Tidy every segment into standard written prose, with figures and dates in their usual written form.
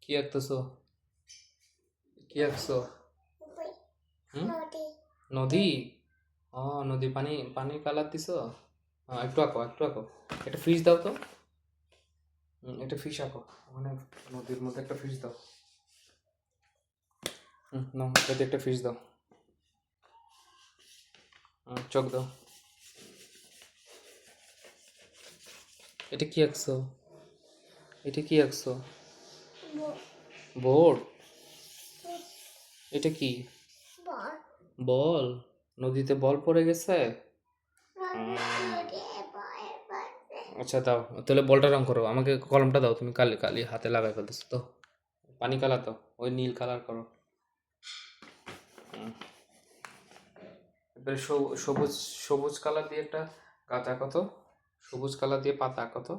কি আঁকতেছো? কি আঁকছো? হুম? নদী। ও, নদী, পানি পানি কালার দিছো? একটু আঁকো, একটু আঁকো। একটা ফিশ দাও তো। একটা ফিশ আঁকো, মানে নদীর মধ্যে একটা ফিশ দাও। নাও, এটাতে একটা ফিশ দাও। চোখ দাও। এটা কি আঁকছো? এটা কি আঁকছো? বোর্ড। এটা কি? বল। নদীতে বল পড়ে গেছে। আচ্ছা দাও, তাহলে বলটা রং করো, আমাকে কলমটা দাও, তুমি কালি কালি হাতে লাগাই ফেলতেছো তো। পানি কালার দাও, ওই নীল কালার করো। এবারে সবুজ, সবুজ কালার দিয়ে একটা গাছ আঁকো তো। সবুজ কালার দিয়ে পাতা আঁকো তো।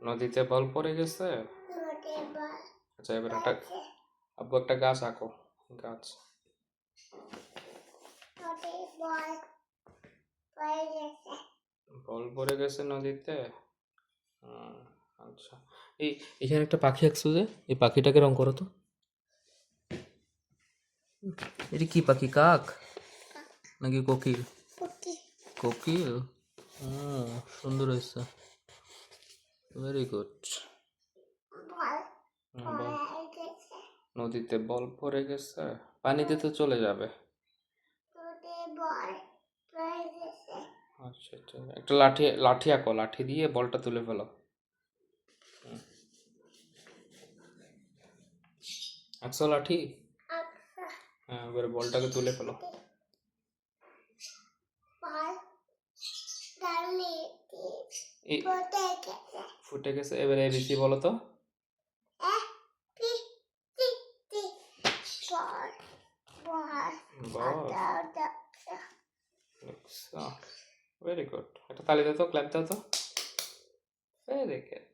নদীতে বল পড়ে গেছে। আচ্ছা, এবার একটা আব্বু একটা গাছ আঁকো। গাছ। বল পড়ে গেছে নদীতে। আচ্ছা, এই এখানে একটা পাখি আঁকছো যে, এই পাখিটাকে রং করো তো। এটা কি পাখি, কাক নাকি কোকিল? কোকিল। সুন্দর হয়েছে, ভেরি গুড। বল, নদীতে বল পড়ে গেছে, পানিতে তো চলে যাবে। আচ্ছা আচ্ছা, একটা লাঠি, লাঠি আঁকো, লাঠি দিয়ে বলটা তুলে ফেলো। আঁকছো লাঠি? হ্যাঁ, এবার বলটাকে তুলে ফেলো। ফুটে গেছে, এবারে এবিসি বলো তো। ভেরি গুড, একটা তালি দাও তো, ক্ল্যাপ দাও তো। Very good.